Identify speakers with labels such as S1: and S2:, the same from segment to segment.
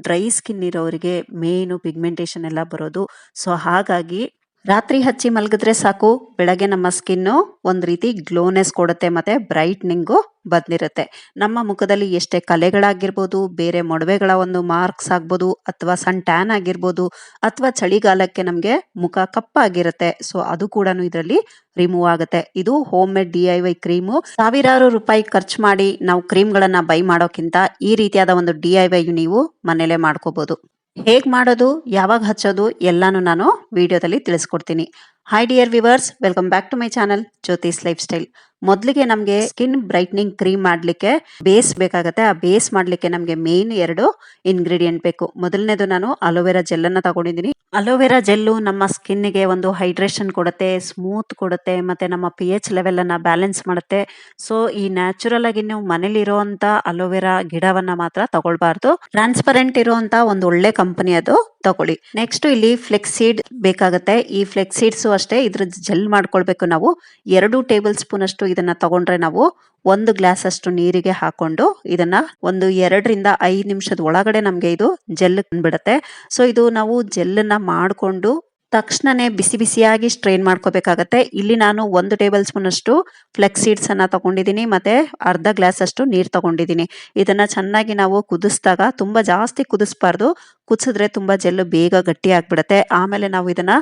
S1: Dry skin ಇರೋರಿಗೆ main pigmentation ಎಲ್ಲ ಬರೋದು. ಸೊ ಹಾಗಾಗಿ ರಾತ್ರಿ ಹಚ್ಚಿ ಮಲಗಿದ್ರೆ ಸಾಕು, ಬೆಳಗ್ಗೆ ನಮ್ಮ ಸ್ಕಿನ್ನು ಒಂದ್ ರೀತಿ ಗ್ಲೋನೆಸ್ ಕೊಡುತ್ತೆ ಮತ್ತೆ ಬ್ರೈಟ್ನಿಂಗು ಬಂದಿರುತ್ತೆ. ನಮ್ಮ ಮುಖದಲ್ಲಿ ಎಷ್ಟೇ ಕಲೆಗಳಾಗಿರ್ಬೋದು, ಬೇರೆ ಮೊಡವೆಗಳ ಒಂದು ಮಾರ್ಕ್ಸ್ ಆಗ್ಬೋದು, ಅಥವಾ ಸಣ್ಣ ಟ್ಯಾನ್ ಆಗಿರ್ಬೋದು, ಅಥವಾ ಚಳಿಗಾಲಕ್ಕೆ ನಮ್ಗೆ ಮುಖ ಕಪ್ಪಾಗಿರುತ್ತೆ. ಸೊ ಅದು ಕೂಡ ಇದರಲ್ಲಿ ರಿಮೂವ್ ಆಗುತ್ತೆ. ಇದು ಹೋಮ್ ಮೇಡ್ DIY ಕ್ರೀಮು. ಸಾವಿರಾರು ರೂಪಾಯಿ ಖರ್ಚು ಮಾಡಿ ನಾವು ಕ್ರೀಮ್ಗಳನ್ನ ಬೈ ಮಾಡೋಕ್ಕಿಂತ ಈ ರೀತಿಯಾದ ಒಂದು DIY ನೀವು ಮನೇಲೆ ಮಾಡ್ಕೋಬಹುದು. ಹೇಗ್ ಮಾಡೋದು, ಯಾವಾಗ ಹಚ್ಚೋದು ಎಲ್ಲಾನು ನಾನು ವಿಡಿಯೋದಲ್ಲಿ ತಿಳಿಸ್ಕೊಡ್ತೀನಿ. Hi dear viewers, welcome back to my channel Jyothis life style. ಮೊದಲಿಗೆ ನಮಗೆ ಸ್ಕಿನ್ ಬ್ರೈಟ್ನಿಂಗ್ ಕ್ರೀಮ್ ಮಾಡ್ಲಿಕ್ಕೆ ಬೇಸ್ ಬೇಕಾಗುತ್ತೆ. ಆ ಬೇಸ್ ಮಾಡ್ಲಿಕ್ಕೆ ನಮಗೆ ಮೇನ್ 2 ಇಂಗ್ರೀಡಿಯೆಂಟ್ ಬೇಕು. ಮೊದಲನೇದು ನಾನು ಅಲೋವೆರಾ ಜೆಲ್ ಅನ್ನ ತಗೊಂಡಿದ್ದೀನಿ. ಅಲೋವೆರಾ ಜೆಲ್ಲು ನಮ್ಮ ಸ್ಕಿನ್ಗೆ ಒಂದು ಹೈಡ್ರೇಷನ್ ಕೊಡುತ್ತೆ, ಸ್ಮೂತ್ ಕೊಡುತ್ತೆ, ಮತ್ತೆ ನಮ್ಮ pH ಲೆವೆಲ್ ಅನ್ನ ಬ್ಯಾಲೆನ್ಸ್ ಮಾಡುತ್ತೆ. ಸೊ ಈ ನ್ಯಾಚುರಲ್ ಆಗಿ ನೀವು ಮನೇಲಿ ಇರುವಂತ ಅಲೋವೆರಾ ಗಿಡವನ್ನ ಮಾತ್ರ ತಗೊಳ್ಬಾರ್ದು. ಟ್ರಾನ್ಸ್ಪರೆಂಟ್ ಇರುವಂತ ಒಂದು ಒಳ್ಳೆ ಕಂಪನಿ ಅದು ತಗೊಳ್ಳಿ. ನೆಕ್ಸ್ಟ್ ಇಲ್ಲಿ ಫ್ಲೆಕ್ಸ್ ಸೀಡ್ ಬೇಕಾಗುತ್ತೆ. ಈ ಫ್ಲೆಕ್ಸ್ ಸೀಡ್ಸ್ ಅಷ್ಟೇ ಇದ್ರ ಜೆಲ್ ಮಾಡ್ಕೊಳ್ಬೇಕು. ನಾವು 2 ಟೇಬಲ್ ಸ್ಪೂನ್ ಅಷ್ಟು ಇದನ್ನ ತಗೊಂಡ್ರೆ ನಾವು 1 ಗ್ಲಾಸ್ ಅಷ್ಟು ನೀರಿಗೆ ಹಾಕೊಂಡು ಇದನ್ನ ಒಂದು 2 ರಿಂದ 5 ನಿಮಿಷದ ಒಳಗಡೆ ನಮ್ಗೆ ಇದು ಜೆಲ್ ಬಂದ್ಬಿಡುತ್ತೆ. ಸೊ ಇದು ನಾವು ಜೆಲ್ಲನ್ನ ಮಾಡ್ಕೊಂಡು ತಕ್ಷಣನೇ ಬಿಸಿ ಬಿಸಿಯಾಗಿ ಸ್ಟ್ರೈನ್ ಮಾಡ್ಕೋಬೇಕಾಗತ್ತೆ. ಇಲ್ಲಿ ನಾನು 1 ಟೇಬಲ್ ಸ್ಪೂನ್ ಅಷ್ಟು ಫ್ಲೆಕ್ಸ್ ಸೀಡ್ಸ್ ಅನ್ನ ತಗೊಂಡಿದ್ದೀನಿ, ಮತ್ತೆ ಅರ್ಧ ಗ್ಲಾಸ್ ಅಷ್ಟು ನೀರ್ ತಗೊಂಡಿದ್ದೀನಿ. ಇದನ್ನ ಚೆನ್ನಾಗಿ ನಾವು ಕುದಿಸಿದಾಗ, ತುಂಬಾ ಜಾಸ್ತಿ ಕುದಿಸ್ಬಾರ್ದು, ಕುದಿಸಿದ್ರೆ ತುಂಬಾ ಜೆಲ್ಲು ಬೇಗ ಗಟ್ಟಿ ಆಗ್ಬಿಡುತ್ತೆ. ಆಮೇಲೆ ನಾವು ಇದನ್ನ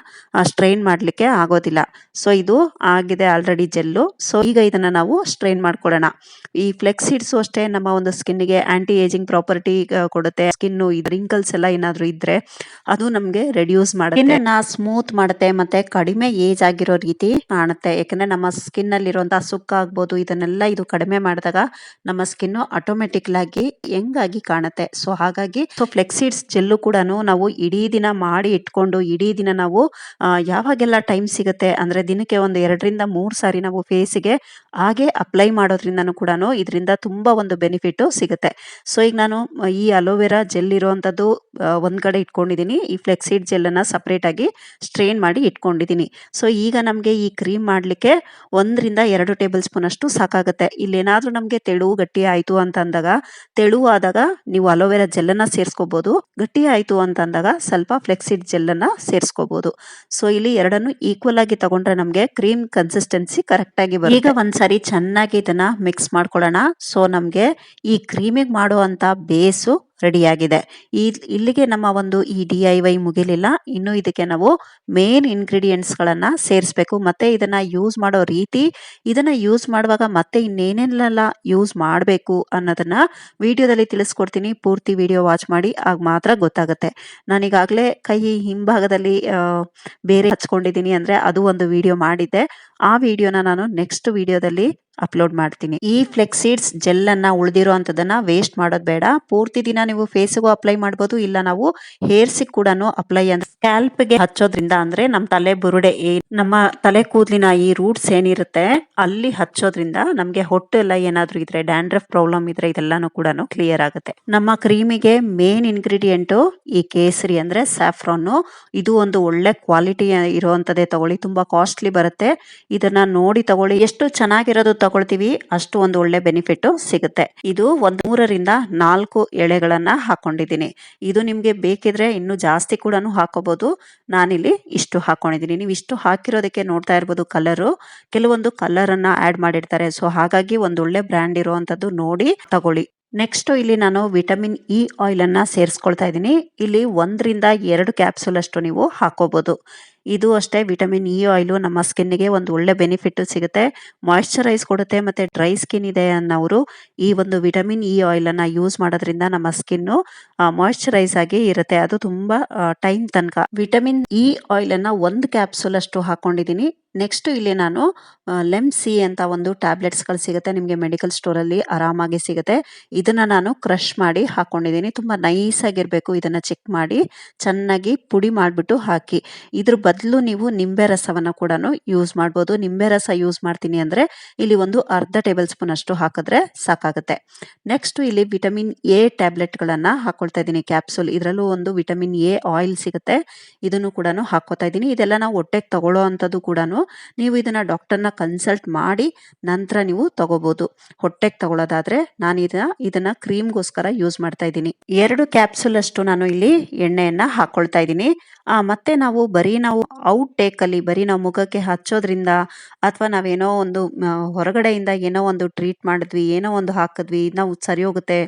S1: ಸ್ಟ್ರೈನ್ ಮಾಡ್ಲಿಕ್ಕೆ ಆಗೋದಿಲ್ಲ. ಸೊ ಇದು ಆಗಿದೆ ಆಲ್ರೆಡಿ ಜೆಲ್ಲು. ಸೊ ಈಗ ಇದನ್ನ ನಾವು ಸ್ಟ್ರೈನ್ ಮಾಡ್ಕೊಳ್ಳೋಣ. ಈ ಫ್ಲೆಕ್ಸ್ ಸೀಡ್ಸ್ ಅಷ್ಟೇ ನಮ್ಮ ಒಂದು ಸ್ಕಿನ್ಗೆ ಆಂಟಿ ಏಜಿಂಗ್ ಪ್ರಾಪರ್ಟಿ ಕೊಡುತ್ತೆ. ಸ್ಕಿನ್ ರಿಂಕಲ್ಸ್ ಎಲ್ಲ ಏನಾದ್ರು ಇದ್ರೆ ಅದು ನಮ್ಗೆ ರೆಡ್ಯೂಸ್ ಮಾಡುತ್ತೆ, ಸ್ಮೂತ್ ಮಾಡುತ್ತೆ, ಮತ್ತೆ ಕಡಿಮೆ ಏಜ್ ಆಗಿರೋ ರೀತಿ ಕಾಣುತ್ತೆ. ಯಾಕಂದ್ರೆ ನಮ್ಮ ಸ್ಕಿನ್ ಅಲ್ಲಿ ಇರುವಂತಹ ಸುಕ್ಕ ಆಗ್ಬೋದು, ಇದನ್ನೆಲ್ಲ ಇದು ಕಡಿಮೆ ಮಾಡಿದಾಗ ನಮ್ಮ ಸ್ಕಿನ್ ಆಟೋಮೆಟಿಕ್ ಆಗಿ ಯಂಗ್ ಆಗಿ ಕಾಣುತ್ತೆ. ಸೊ ಹಾಗಾಗಿ ಫ್ಲೆಕ್ಸ್ ಸೀಡ್ಸ್ ಜೆಲ್ಲು ಕೂಡ ನಾವು ಇಡೀ ದಿನ ಮಾಡಿ ಇಟ್ಕೊಂಡು ಇಡೀ ದಿನ ನಾವು ಯಾವಾಗೆಲ್ಲ ಟೈಮ್ ಸಿಗುತ್ತೆ ಅಂದ್ರೆ ದಿನಕ್ಕೆ ಒಂದು 2 ರಿಂದ 3 ಸಾರಿ ನಾವು ಫೇಸ್ಗೆ ಹಾಗೆ ಅಪ್ಲೈ ಮಾಡೋದ್ರಿಂದನೂ ಕೂಡ ಇದರಿಂದ ತುಂಬಾ ಒಂದು ಬೆನಿಫಿಟ್ ಸಿಗುತ್ತೆ. ಸೊ ಈಗ ನಾನು ಈ ಅಲೋವೆರಾ ಜೆಲ್ ಇರುವಂತದ್ದು ಒಂದ್ ಕಡೆ ಇಟ್ಕೊಂಡಿದ್ದೀನಿ. ಈ ಫ್ಲೆಕ್ಸ್ ಸೀಡ್ ಜೆಲ್ ಅನ್ನ ಸಪರೇಟ್ ಆಗಿ ಸ್ಟ್ರೈನ್ ಮಾಡಿ ಇಟ್ಕೊಂಡಿದ್ದೀನಿ. ಸೊ ಈಗ ನಮ್ಗೆ ಈ ಕ್ರೀಮ್ ಮಾಡ್ಲಿಕ್ಕೆ 1 ರಿಂದ 2 ಟೇಬಲ್ ಸ್ಪೂನ್ ಅಷ್ಟು ಸಾಕಾಗುತ್ತೆ. ಇಲ್ಲೇನಾದ್ರೂ ನಮ್ಗೆ ತೆಳು ಗಟ್ಟಿ ಆಯ್ತು ಅಂತ ಅಂದಾಗ, ತೆಳು ಆದಾಗ ನೀವು ಅಲೋವೆರಾ ಜೆಲ್ ಅನ್ನ ಸೇರಿಸ್ಕೋಬಹುದು. ಗಟ್ಟಿ ಆಯ್ತು ಅಂತ ಅಂದಾಗ ಸ್ವಲ್ಪ ಫ್ಲೆಕ್ಸ್ ಸೀಡ್ ಜೆಲ್ ಅನ್ನ ಸೇರಿಸ್ಕೋಬಹುದು. ಸೊ ಇಲ್ಲಿ ಎರಡನ್ನು ಈಕ್ವಲ್ ಆಗಿ ತಗೊಂಡ್ರೆ ನಮ್ಗೆ ಕ್ರೀಮ್ ಕನ್ಸಿಸ್ಟೆನ್ಸಿ ಕರೆಕ್ಟ್ ಆಗಿ ಬರುತ್ತೆ. ಈಗ ಒಂದ್ಸರಿ ಚೆನ್ನಾಗಿ ಇದನ್ನ ಮಿಕ್ಸ್ ಮಾಡ್ಕೊಳ್ಳೋಣ. ಸೊ ನಮ್ಗೆ ಈ ಕ್ರೀಮಿಗೆ ಮಾಡುವಂತ ಬೇಸು ರೆಡಿ ಆಗಿದೆ. ಇಲ್ಲಿಗೆ ನಮ್ಮ ಒಂದು ಈ DIY ಮುಗಿಲಿಲ್ಲ. ಇನ್ನು ಇದಕ್ಕೆ ನಾವು ಮೇನ್ ಇಂಗ್ರೀಡಿಯೆಂಟ್ಸ್ ಗಳನ್ನ ಸೇರಿಸಬೇಕು. ಮತ್ತೆ ಇದನ್ನ ಯೂಸ್ ಮಾಡೋ ರೀತಿ, ಇದನ್ನ ಯೂಸ್ ಮಾಡುವಾಗ ಮತ್ತೆ ಇನ್ನೇನೆಲ್ಲ ಯೂಸ್ ಮಾಡಬೇಕು ಅನ್ನೋದನ್ನ ವಿಡಿಯೋದಲ್ಲಿ ತಿಳಿಸ್ಕೊಡ್ತೀನಿ. ಪೂರ್ತಿ ವಿಡಿಯೋ ವಾಚ್ ಮಾಡಿ, ಆಗ ಮಾತ್ರ ಗೊತ್ತಾಗುತ್ತೆ. ನಾನೀಗಾಗಲೇ ಕೈ ಹಿಂಭಾಗದಲ್ಲಿ ಬೇರೆ ಹಚ್ಕೊಂಡಿದ್ದೀನಿ ಅಂದ್ರೆ ಅದು ಒಂದು ವಿಡಿಯೋ ಮಾಡಿದ್ದೆ. ಆ ವಿಡಿಯೋನ ನಾನು ನೆಕ್ಸ್ಟ್ ವಿಡಿಯೋದಲ್ಲಿ ಅಪ್ಲೋಡ್ ಮಾಡ್ತೀನಿ. ಈ ಫ್ಲೆಕ್ಸ್ ಸೀಡ್ಸ್ ಜೆಲ್ ಅನ್ನ ಉಳಿದಿರೋ ಅಂತದನ್ನ ವೇಸ್ಟ್ ಮಾಡೋದು ಬೇಡ. ಪೂರ್ತಿ ದಿನ ನೀವು ಫೇಸ್ಗೂ ಅಪ್ಲೈ ಮಾಡಬಹುದು, ಇಲ್ಲ ನಾವು ಹೇರ್ಸ್ ಕೂಡ ಅಪ್ಲೈ ಅಂದ್ರೆ ಸ್ಕ್ಯಾಲ್ಪ್ ಗೆ ಹಚ್ಚೋದ್ರಿಂದ, ಅಂದ್ರೆ ನಮ್ಮ ತಲೆ ಬುರುಡೆ, ನಮ್ಮ ತಲೆ ಕೂದಲಿನ ಈ ರೂಟ್ಸ್ ಏನಿರುತ್ತೆ ಅಲ್ಲಿ ಹಚ್ಚೋದ್ರಿಂದ ನಮ್ಗೆ ಹೊಟ್ಟು ಎಲ್ಲ ಏನಾದ್ರೂ ಇದ್ರೆ, ಡ್ಯಾಂಡ್ರಫ್ ಪ್ರಾಬ್ಲಮ್ ಇದ್ರೆ ಇದೆಲ್ಲಾನು ಕೂಡ ಕ್ಲಿಯರ್ ಆಗುತ್ತೆ. ನಮ್ಮ ಕ್ರೀಮಿಗೆ ಮೇನ್ ಇಂಗ್ರೀಡಿಯೆಂಟ್ ಈ ಕೇಸರಿ ಅಂದ್ರೆ ಸ್ಯಾಫ್ರಾನ್. ಇದು ಒಂದು ಒಳ್ಳೆ ಕ್ವಾಲಿಟಿ ಇರುವಂತದೇ ತಗೊಳ್ಳಿ. ತುಂಬಾ ಕಾಸ್ಟ್ಲಿ ಬರುತ್ತೆ. ಇದನ್ನ ನೋಡಿ ತಗೊಳ್ಳಿ. ಎಷ್ಟು ಚೆನ್ನಾಗಿರೋದು ತಗೊಳ್ತೀವಿ ಅಷ್ಟು ಒಂದು ಒಳ್ಳೆ ಬೆನಿಫಿಟ್ ಸಿಗುತ್ತೆ. ಇದು 3 ರಿಂದ 4 ಎಳೆಗಳನ್ನ ಹಾಕೊಂಡಿದ್ದೀನಿ. ಇದು ನಿಮ್ಗೆ ಬೇಕಿದ್ರೆ ಇನ್ನು ಜಾಸ್ತಿ ಕೂಡ ಹಾಕೋಬಹುದು. ನಾನಿಲ್ಲಿ ಇಷ್ಟು ಹಾಕೊಂಡಿದ್ದೀನಿ. ನೀವು ಇಷ್ಟು ಹಾಕಿರೋದಕ್ಕೆ ನೋಡ್ತಾ ಇರ್ಬೋದು ಕಲರು, ಕೆಲವೊಂದು ಕಲರ್ ಅನ್ನ ಆಡ್ ಮಾಡಿರ್ತಾರೆ. ಸೊ ಹಾಗಾಗಿ ಒಂದು ಒಳ್ಳೆ ಬ್ರ್ಯಾಂಡ್ ಇರುವಂತದ್ದು ನೋಡಿ ತಗೊಳ್ಳಿ. ನೆಕ್ಸ್ಟ್ ಇಲ್ಲಿ ನಾನು ವಿಟಮಿನ್ ಇ ಆಯಿಲ್ ಅನ್ನ ಸೇರಿಸ್ಕೊಳ್ತಾ ಇದ್ದೀನಿ. ಇಲ್ಲಿ 1 ರಿಂದ 2 ಕ್ಯಾಪ್ಸೂಲ್ ಅಷ್ಟು ನೀವು ಹಾಕೋಬಹುದು. ಇದು ಅಷ್ಟೇ ವಿಟಮಿನ್ ಇ ಆಯಿಲ್ ನಮ್ಮ ಸ್ಕಿನ್ಗೆ ಒಂದು ಒಳ್ಳೆ ಬೆನಿಫಿಟ್ ಸಿಗುತ್ತೆ, ಮಾಯಿಶ್ಚರೈಸ್ ಕೊಡುತ್ತೆ. ಮತ್ತೆ ಡ್ರೈ ಸ್ಕಿನ್ ಇದೆ ಅನ್ನೋರು ಈ ಒಂದು ವಿಟಮಿನ್ ಇ ಆಯಿಲ್ ಅನ್ನ ಯೂಸ್ ಮಾಡೋದ್ರಿಂದ ನಮ್ಮ ಸ್ಕಿನ್ ಮಾಯಿಶ್ಚರೈಸ್ ಆಗಿ ಇರುತ್ತೆ, ಅದು ತುಂಬಾ ಟೈಮ್ ತನಕ. ವಿಟಮಿನ್ ಇ ಆಯಿಲ್ ಅನ್ನ 1 ಕ್ಯಾಪ್ಸೂಲ್ ಅಷ್ಟು ಹಾಕೊಂಡಿದ್ದೀನಿ. ನೆಕ್ಸ್ಟ್ ಇಲ್ಲಿ ನಾನು ಲೆಮ್ ಸಿ ಅಂತ ಒಂದು ಟ್ಯಾಬ್ಲೆಟ್ಸ್ ಗಳು ಸಿಗುತ್ತೆ, ನಿಮಗೆ ಮೆಡಿಕಲ್ ಸ್ಟೋರ್ ಅಲ್ಲಿ ಆರಾಮಾಗಿ ಸಿಗುತ್ತೆ. ಇದನ್ನ ನಾನು ಕ್ರಶ್ ಮಾಡಿ ಹಾಕೊಂಡಿದ್ದೀನಿ. ತುಂಬಾ ನೈಸ್ ಆಗಿರ್ಬೇಕು. ಇದನ್ನ ಚೆಕ್ ಮಾಡಿ ಚೆನ್ನಾಗಿ ಪುಡಿ ಮಾಡ್ಬಿಟ್ಟು ಹಾಕಿ. ಇದ್ರ ಬದಲು ನೀವು ನಿಂಬೆ ರಸವನ್ನ ಕೂಡ ಯೂಸ್ ಮಾಡಬಹುದು. ನಿಂಬೆ ರಸ ಯೂಸ್ ಮಾಡ್ತೀನಿ ಅಂದ್ರೆ ಇಲ್ಲಿ ಒಂದು ಅರ್ಧ ಟೇಬಲ್ ಸ್ಪೂನ್ ಅಷ್ಟು ಹಾಕಿದ್ರೆ ಸಾಕಾಗುತ್ತೆ. ನೆಕ್ಸ್ಟ್ ಇಲ್ಲಿ ವಿಟಮಿನ್ ಎ ಟ್ಯಾಬ್ಲೆಟ್ ಗಳನ್ನ ಹಾಕೊಳ್ತಾ ಇದ್ದೀನಿ, ಕ್ಯಾಪ್ಸೂಲ್. ಇದರಲ್ಲೂ ಒಂದು ವಿಟಮಿನ್ ಎ ಆಯಿಲ್ ಸಿಗುತ್ತೆ, ಇದನ್ನು ಕೂಡ ಹಾಕೋತಾ ಇದ್ದೀನಿ. ಇದೆಲ್ಲ ನಾವು ಹೊಟ್ಟೆಗೆ ತಗೊಳ್ಳೋ ಅಂತದ್ದು ಕೂಡ ನೀವು ಇದನ್ನ ಡಾಕ್ಟರ್ನ ಕನ್ಸಲ್ಟ್ ಮಾಡಿ ನಂತರ ನೀವು ತಗೋಬಹುದು. ಹೊಟ್ಟೆಗೆ ತಗೊಳ್ಳೋದಾದ್ರೆ ನಾನು ಇದನ್ನ ಕ್ರೀಮ್ಗೋಸ್ಕರ ಯೂಸ್ ಮಾಡ್ತಾ ಇದ್ದೀನಿ. 2 ಕ್ಯಾಪ್ಸೂಲ್ ಅಷ್ಟು ನಾನು ಇಲ್ಲಿ ಎಣ್ಣೆಯನ್ನ ಹಾಕೊಳ್ತಾ ಇದ್ದೀನಿ. ಮತ್ತೆ ನಾವು ಔಟ್ ಟೇಕ್ ಅಲ್ಲಿ ಬರೀ ನಾವು ಮುಖಕ್ಕೆ ಹಚ್ಚೋದ್ರಿಂದ ಅಥವಾ ನಾವೇನೋ ಒಂದು ಹೊರಗಡೆಯಿಂದ ಏನೋ ಒಂದು ಟ್ರೀಟ್ ಮಾಡಿದ್ವಿ, ಏನೋ ಒಂದು ಹಾಕಿದ್ವಿ, ನಾವು ಸರಿ ಹೋಗುತ್ತೆ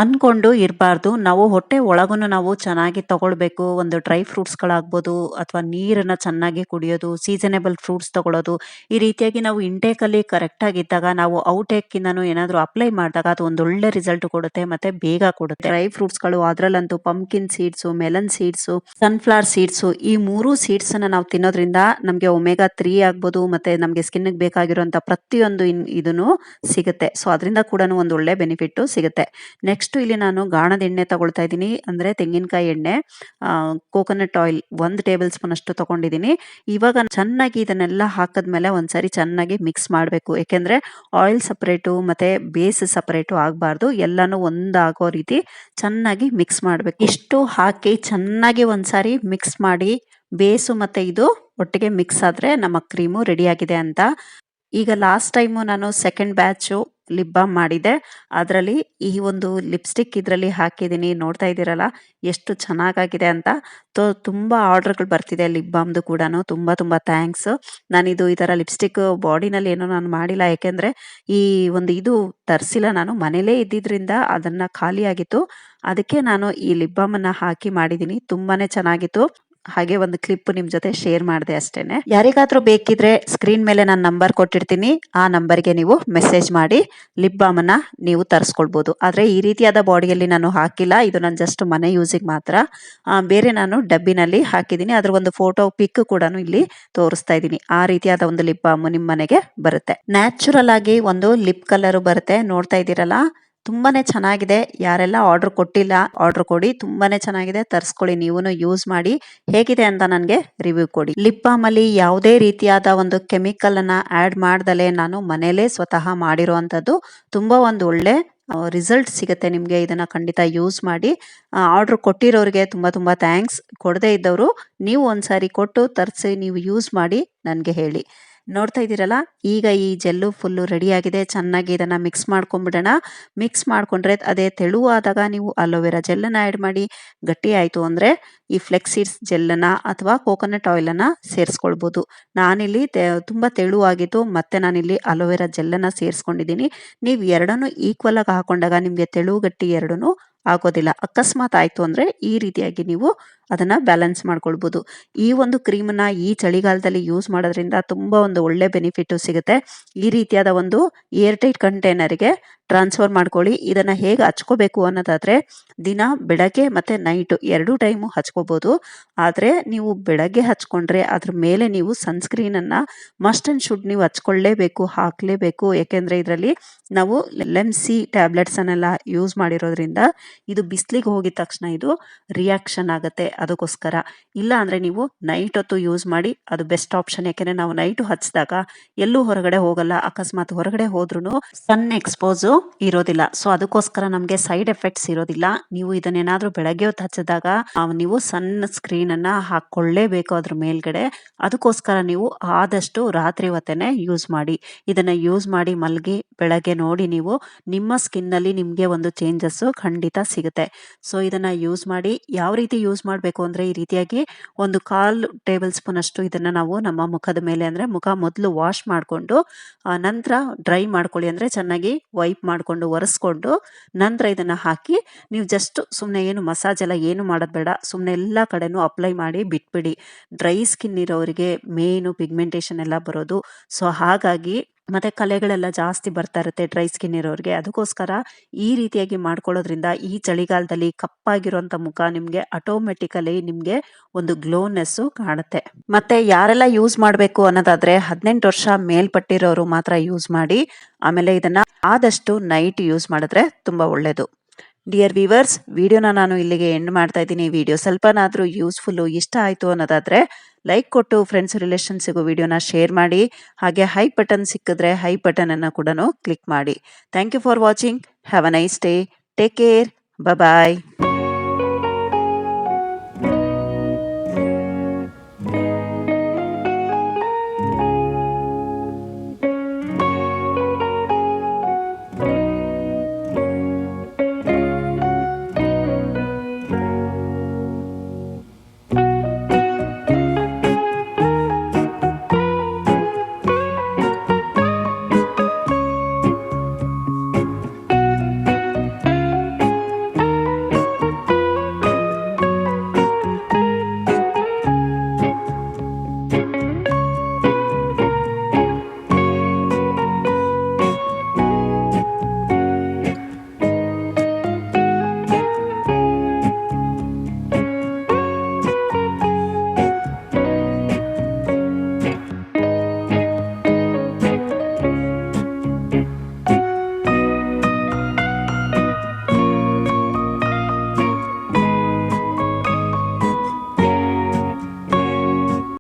S1: ಅನ್ಕೊಂಡು ಇರಬಾರ್ದು. ನಾವು ಹೊಟ್ಟೆ ಒಳಗೂನು ನಾವು ಚೆನ್ನಾಗಿ ತಗೊಳ್ಬೇಕು. ಒಂದು ಡ್ರೈ ಫ್ರೂಟ್ಸ್ಗಳಾಗ್ಬೋದು ಅಥವಾ ನೀರನ್ನ ಚೆನ್ನಾಗಿ ಕುಡಿಯೋದು, ಸೀಸನೇಬಲ್ ಫ್ರೂಟ್ಸ್ ತಗೊಳ್ಳೋದು, ಈ ರೀತಿಯಾಗಿ ನಾವು ಇಂಟೇಕ್ ಅಲ್ಲಿ ಕರೆಕ್ಟ್ ಆಗಿದ್ದಾಗ ನಾವು ಔಟ್ ಟೇಕ್ ಇಂದನೂ ಏನಾದರೂ ಅಪ್ಲೈ ಮಾಡಿದಾಗ ಅದು ಒಂದು ಒಳ್ಳೆ ರಿಸಲ್ಟ್ ಕೊಡುತ್ತೆ ಮತ್ತೆ ಬೇಗ ಕೊಡುತ್ತೆ. ಡ್ರೈ ಫ್ರೂಟ್ಸ್ಗಳು ಅದರಲ್ಲಂತೂ pumpkin seeds, melon seeds, sunflower seeds, ಈ 3 ಸೀಡ್ಸ್ ಅನ್ನ ನಾವು ತಿನ್ನೋದ್ರಿಂದ ನಮಗೆ ಒಮೆಗಾ 3 ಆಗ್ಬೋದು ಮತ್ತೆ ನಮಗೆ ಸ್ಕಿನ್ ಬೇಕಾಗಿರುವಂತ ಪ್ರತಿಯೊಂದು ಇದನ್ನು ಸಿಗುತ್ತೆ. ಸೊ ಅದರಿಂದ ಕೂಡ ಒಂದು ಒಳ್ಳೆ ಬೆನಿಫಿಟ್ ಸಿಗುತ್ತೆ. ನೆಕ್ಸ್ಟ್ ಇಲ್ಲಿ ನಾನು ಗಾಣದ ಎಣ್ಣೆ ತಗೊಳ್ತಾ ಇದ್ದೀನಿ, ಅಂದ್ರೆ ತೆಂಗಿನಕಾಯಿ ಎಣ್ಣೆ, ಕೋಕೋನಟ್ ಆಯಿಲ್ 1 ಟೇಬಲ್ ಸ್ಪೂನ್ ಅಷ್ಟು ತಗೊಂಡಿದ್ದೀನಿ. ಇವಾಗ ಚೆನ್ನಾಗಿ ಇದನ್ನೆಲ್ಲ ಹಾಕಿದ್ಮೇಲೆ ಒಂದ್ಸರಿ ಚೆನ್ನಾಗಿ ಮಿಕ್ಸ್ ಮಾಡಬೇಕು. ಯಾಕೆಂದ್ರೆ ಆಯಿಲ್ ಸಪರೇಟು ಮತ್ತೆ ಬೇಸ್ ಸಪರೇಟು ಆಗಬಾರ್ದು, ಎಲ್ಲಾನು ಒಂದಾಗೋ ರೀತಿ ಚೆನ್ನಾಗಿ ಮಿಕ್ಸ್ ಮಾಡಬೇಕು. ಇಷ್ಟು ಹಾಕಿ ಚೆನ್ನಾಗಿ ಒಂದ್ಸಾರಿ ಮಿಕ್ಸ್ ಮಾಡಿ, ಬೇಸು ಮತ್ತೆ ಇದು ಒಟ್ಟಿಗೆ ಮಿಕ್ಸ್ ಆದ್ರೆ ನಮ್ಮ ಕ್ರೀಮು ರೆಡಿ ಆಗಿದೆ ಅಂತ. ಈಗ ಲಾಸ್ಟ್ ಟೈಮು ನಾನು ಸೆಕೆಂಡ್ ಬ್ಯಾಚು ಲಿಪ್ ಬಾಮ್ ಮಾಡಿದೆ, ಅದರಲ್ಲಿ ಈ ಒಂದು ಲಿಪ್ಸ್ಟಿಕ್ ಇದರಲ್ಲಿ ಹಾಕಿದ್ದೀನಿ. ನೋಡ್ತಾ ಇದ್ದೀರಲ್ಲ ಎಷ್ಟು ಚೆನ್ನಾಗಾಗಿದೆ ಅಂತ. ತುಂಬಾ ಆರ್ಡರ್ಗಳು ಬರ್ತಿದೆ ಲಿಪ್ ಬಾಮ್ದು ಕೂಡ. ತುಂಬಾ ಥ್ಯಾಂಕ್ಸ್. ನಾನಿದು ಈ ಥರ ಲಿಪ್ಸ್ಟಿಕ್ ಬಾಡಿನಲ್ಲಿ ಏನೋ ನಾನು ಮಾಡಿಲ್ಲ, ಯಾಕೆಂದ್ರೆ ಈ ಒಂದು ಇದು ತರಿಸಿಲ್ಲ, ನಾನು ಮನೇಲೇ ಇದ್ದಿದ್ರಿಂದ ಅದನ್ನ ಖಾಲಿ ಆಗಿತ್ತು, ಅದಕ್ಕೆ ನಾನು ಈ ಲಿಪ್ ಬಾಮನ್ನ ಹಾಕಿ ಮಾಡಿದ್ದೀನಿ. ತುಂಬಾನೇ ಚೆನ್ನಾಗಿತ್ತು. ಹಾಗೆ ಒಂದು ಕ್ಲಿಪ್ ನಿಮ್ ಜೊತೆ ಶೇರ್ ಮಾಡಿದೆ ಅಷ್ಟೇನೆ. ಯಾರಿಗಾದ್ರೂ ಬೇಕಿದ್ರೆ ಸ್ಕ್ರೀನ್ ಮೇಲೆ ನಾನು ನಂಬರ್ ಕೊಟ್ಟಿರ್ತೀನಿ, ಆ ನಂಬರ್ಗೆ ನೀವು ಮೆಸೇಜ್ ಮಾಡಿ ಲಿಪ್ ಬಾಮ್ ಅನ್ನ ನೀವು ತರಿಸ್ಕೊಳ್ಬಹುದು. ಆದ್ರೆ ಈ ರೀತಿಯಾದ ಬಾಡಿಯಲ್ಲಿ ನಾನು ಹಾಕಿಲ್ಲ, ಇದು ನಾನು ಜಸ್ಟ್ ಮನೆ ಯೂಸಿಗೆ ಮಾತ್ರ. ಬೇರೆ ನಾನು ಡಬ್ಬಿನಲ್ಲಿ ಹಾಕಿದ್ದೀನಿ, ಅದ್ರ ಒಂದು ಫೋಟೋ ಪಿಕ್ ಕೂಡ ಇಲ್ಲಿ ತೋರಿಸ್ತಾ ಇದ್ದೀನಿ. ಆ ರೀತಿಯಾದ ಒಂದು ಲಿಪ್ ಬಾಮ್ ನಿಮ್ ಮನೆಗೆ ಬರುತ್ತೆ. ನ್ಯಾಚುರಲ್ ಆಗಿ ಒಂದು ಲಿಪ್ ಕಲರ್ ಬರುತ್ತೆ. ನೋಡ್ತಾ ಇದ್ದೀರಲ್ಲ, ತುಂಬಾನೇ ಚೆನ್ನಾಗಿದೆ. ಯಾರೆಲ್ಲ ಆರ್ಡರ್ ಕೊಟ್ಟಿಲ್ಲ ಆರ್ಡರ್ ಕೊಡಿ, ತುಂಬಾನೇ ಚೆನ್ನಾಗಿದೆ, ತರಿಸ್ಕೊಳ್ಳಿ. ನೀವು ಯೂಸ್ ಮಾಡಿ ಹೇಗಿದೆ ಅಂತ ನನಗೆ ರಿವ್ಯೂ ಕೊಡಿ. ಲಿಪ್ ಬಾಮ್ ಅಲ್ಲಿ ಯಾವುದೇ ರೀತಿಯಾದ ಒಂದು ಕೆಮಿಕಲ್ ಅನ್ನ ಆಡ್ ಮಾಡ್ದಲೆ ನಾನು ಮನೇಲೇ ಸ್ವತಃ ಮಾಡಿರುವಂತದ್ದು. ತುಂಬಾ ಒಂದು ಒಳ್ಳೆ ರಿಸಲ್ಟ್ ಸಿಗುತ್ತೆ ನಿಮ್ಗೆ. ಇದನ್ನ ಖಂಡಿತ ಯೂಸ್ ಮಾಡಿ. ಆರ್ಡರ್ ಕೊಟ್ಟಿರೋರಿಗೆ ತುಂಬಾ ಥ್ಯಾಂಕ್ಸ್. ಕೊಡದೇ ಇದ್ದವರು ನೀವು ಒಂದ್ಸಾರಿ ಕೊಟ್ಟು ತರಿಸಿ ನೀವು ಯೂಸ್ ಮಾಡಿ ನನಗೆ ಹೇಳಿ. ನೋಡ್ತಾ ಇದ್ದೀರಲ್ಲ, ಈಗ ಈ ಜೆಲ್ಲು ಫುಲ್ಲು ರೆಡಿ ಆಗಿದೆ. ಚೆನ್ನಾಗಿ ಇದನ್ನ ಮಿಕ್ಸ್ ಮಾಡ್ಕೊಂಡ್ಬಿಡೋಣ. ಮಿಕ್ಸ್ ಮಾಡ್ಕೊಂಡ್ರೆ ಅದೇ ತೆಳುವಾದಾಗ ನೀವು ಅಲೋವೆರಾ ಜೆಲ್ಲನ್ನ ಆ್ಯಡ್ ಮಾಡಿ. ಗಟ್ಟಿ ಆಯಿತು ಅಂದರೆ ಈ ಫ್ಲೆಕ್ಸ್ ಸೀಡ್ಸ್ ಜೆಲ್ಲನ್ನ ಅಥವಾ ಕೋಕೋನಟ್ ಆಯಿಲನ್ನು ಸೇರಿಸ್ಕೊಳ್ಬೋದು. ನಾನಿಲ್ಲಿ ತುಂಬ ತೆಳುವಾಗಿತ್ತು, ಮತ್ತೆ ನಾನಿಲ್ಲಿ ಅಲೋವೆರಾ ಜೆಲ್ಲನ್ನು ಸೇರಿಸ್ಕೊಂಡಿದ್ದೀನಿ. ನೀವು ಎರಡನ್ನೂ ಈಕ್ವಲ್ ಆಗಿ ಹಾಕೊಂಡಾಗ ನಿಮಗೆ ತೆಳು ಗಟ್ಟಿ ಎರಡೂ ಆಗೋದಿಲ್ಲ. ಅಕಸ್ಮಾತ್ ಆಯಿತು ಅಂದರೆ ಈ ರೀತಿಯಾಗಿ ನೀವು ಅದನ್ನ ಬ್ಯಾಲೆನ್ಸ್ ಮಾಡ್ಕೊಳ್ಬೋದು. ಈ ಒಂದು ಕ್ರೀಮನ್ನ ಈ ಚಳಿಗಾಲದಲ್ಲಿ ಯೂಸ್ ಮಾಡೋದ್ರಿಂದ ತುಂಬಾ ಒಂದು ಒಳ್ಳೆ ಬೆನಿಫಿಟ್ ಸಿಗುತ್ತೆ. ಈ ರೀತಿಯಾದ ಒಂದು ಏರ್ ಟೈಟ್ ಕಂಟೈನರ್ಗೆ ಟ್ರಾನ್ಸ್ಫರ್ ಮಾಡ್ಕೊಳ್ಳಿ. ಇದನ್ನ ಹೇಗೆ ಹಚ್ಕೋಬೇಕು ಅನ್ನೋದಾದ್ರೆ ದಿನ ಬೆಳಗ್ಗೆ ಮತ್ತೆ ನೈಟ್ 2 ಟೈಮು ಹಚ್ಕೋಬಹುದು. ಆದ್ರೆ ನೀವು ಬೆಳಗ್ಗೆ ಹಚ್ಕೊಂಡ್ರೆ ಅದ್ರ ಮೇಲೆ ನೀವು ಸನ್ಸ್ಕ್ರೀನ್ ಅನ್ನ ಮಸ್ಟ್ ಅಂಡ್ ಶುಡ್ ನೀವು ಹಚ್ಕೊಳ್ಳೇಬೇಕು, ಹಾಕ್ಲೇಬೇಕು. ಯಾಕೆಂದ್ರೆ ಇದರಲ್ಲಿ ನಾವು LMC ಟ್ಯಾಬ್ಲೆಟ್ಸ್ ಅನ್ನೆಲ್ಲ ಯೂಸ್ ಮಾಡಿರೋದ್ರಿಂದ ಇದು ಬಿಸಿಲಿಗೆ ಹೋಗಿದ ತಕ್ಷಣ ಇದು ರಿಯಾಕ್ಷನ್ ಆಗುತ್ತೆ. ಅದಕ್ಕೋಸ್ಕರ ಇಲ್ಲ ಅಂದ್ರೆ ನೀವು ನೈಟ್ ಹೊತ್ತು ಯೂಸ್ ಮಾಡಿ, ಅದು ಬೆಸ್ಟ್ ಆಪ್ಷನ್. ಯಾಕೆಂದ್ರೆ ನಾವು ನೈಟ್ ಹಚ್ಚಿದಾಗ ಎಲ್ಲೂ ಹೊರಗಡೆ ಹೋಗಲ್ಲ, ಅಕಸ್ಮಾತ್ ಹೊರಗಡೆ ಹೋದ್ರೂ ಸನ್ ಎಕ್ಸ್ಪೋಸು ಇರೋದಿಲ್ಲ. ಸೊ ಅದಕ್ಕೋಸ್ಕರ ನಮಗೆ ಸೈಡ್ ಎಫೆಕ್ಟ್ಸ್ ಇರೋದಿಲ್ಲ. ನೀವು ಇದನ್ನೇನಾದ್ರೂ ಬೆಳಗ್ಗೆ ಹೊತ್ತು ಹಚ್ಚಿದಾಗ ನೀವು ಸನ್ ಸ್ಕ್ರೀನ್ ಅನ್ನ ಹಾಕೊಳ್ಳೇಬೇಕು ಅದ್ರ ಮೇಲ್ಗಡೆ. ಅದಕ್ಕೋಸ್ಕರ ನೀವು ಆದಷ್ಟು ರಾತ್ರಿ ಹೊತ್ತೇನೆ ಯೂಸ್ ಮಾಡಿ. ಇದನ್ನ ಯೂಸ್ ಮಾಡಿ ಮಲಗಿ ಬೆಳಗ್ಗೆ ನೋಡಿ ನೀವು ನಿಮ್ಮ ಸ್ಕಿನ್ ಅಲ್ಲಿ ನಿಮ್ಗೆ ಒಂದು ಚೇಂಜಸ್ ಖಂಡಿತ ಸಿಗುತ್ತೆ. ಸೊ ಇದನ್ನ ಯೂಸ್ ಮಾಡಿ. ಯಾವ ರೀತಿ ಯೂಸ್ ಮಾಡಬೇಕು ಅಂದ್ರೆ ಈ ರೀತಿಯಾಗಿ 1/4 ಟೇಬಲ್ ಸ್ಪೂನ್ ಅಷ್ಟು ಇದನ್ನ ನಾವು ನಮ್ಮ ಮುಖದ ಮೇಲೆ, ಅಂದ್ರೆ ಮುಖ ಮೊದಲು ವಾಶ್ ಮಾಡಿಕೊಂಡು ನಂತರ ಡ್ರೈ ಮಾಡ್ಕೊಳ್ಳಿ. ಅಂದ್ರೆ ಚೆನ್ನಾಗಿ ವೈಪ್ ಮಾಡಿಕೊಂಡು ಒರೆಸ್ಕೊಂಡು ನಂತರ ಇದನ್ನ ಹಾಕಿ ನೀವು ಜಸ್ಟ್ ಸುಮ್ಮನೆ ಏನು ಮಸಾಜ್ ಎಲ್ಲ ಏನು ಮಾಡೋದು ಬೇಡ, ಸುಮ್ಮನೆ ಎಲ್ಲ ಕಡೆನೂ ಅಪ್ಲೈ ಮಾಡಿ ಬಿಟ್ಬಿಡಿ. ಡ್ರೈ ಸ್ಕಿನ್ ಇರೋರಿಗೆ ಮೇನು ಪಿಗ್ಮೆಂಟೇಷನ್ ಎಲ್ಲ ಬರೋದು. ಸೊ ಹಾಗಾಗಿ ಮತ್ತೆ ಕಲೆಗಳೆಲ್ಲ ಜಾಸ್ತಿ ಬರ್ತಾ ಇರುತ್ತೆ ಡ್ರೈ ಸ್ಕಿನ್ ಇರೋರಿಗೆ. ಅದಕ್ಕೋಸ್ಕರ ಈ ರೀತಿಯಾಗಿ ಮಾಡ್ಕೊಳ್ಳೋದ್ರಿಂದ ಈ ಚಳಿಗಾಲದಲ್ಲಿ ಕಪ್ಪಾಗಿರುವಂತ ಮುಖ ನಿಮ್ಗೆ ಆಟೋಮೆಟಿಕಲಿ ನಿಮ್ಗೆ ಒಂದು ಗ್ಲೋನೆಸ್ ಕಾಣುತ್ತೆ. ಮತ್ತೆ ಯಾರೆಲ್ಲ ಯೂಸ್ ಮಾಡಬೇಕು ಅನ್ನೋದಾದ್ರೆ 18 ವರ್ಷ ಮೇಲ್ಪಟ್ಟಿರೋರು ಮಾತ್ರ ಯೂಸ್ ಮಾಡಿ. ಆಮೇಲೆ ಇದನ್ನ ಆದಷ್ಟು ನೈಟ್ ಯೂಸ್ ಮಾಡಿದ್ರೆ ತುಂಬಾ ಒಳ್ಳೇದು. ಡಿಯರ್ ವ್ಯೂವರ್ಸ್, ವಿಡಿಯೋನ ನಾನು ಇಲ್ಲಿಗೆ ಎಂಡ್ ಮಾಡ್ತಾ ಇದ್ದೀನಿ. ವಿಡಿಯೋ ಸ್ವಲ್ಪನಾದ್ರೂ ಯೂಸ್ಫುಲ್ ಇಷ್ಟ ಆಯ್ತು ಅನ್ನೋದಾದ್ರೆ ಲೈಕ್ ಕೊಟ್ಟು ಫ್ರೆಂಡ್ಸ್ ರಿಲೇಷನ್ಸಿಗೂ ವಿಡಿಯೋನ ಶೇರ್ ಮಾಡಿ. ಹಾಗೆ ಹೈ ಬಟನ್ ಸಿಕ್ಕಿದ್ರೆ ಹೈ ಬಟನ್ ಅನ್ನು ಕೂಡ ಕ್ಲಿಕ್ ಮಾಡಿ. Thank you for watching. Have a nice day. Take care. Bye.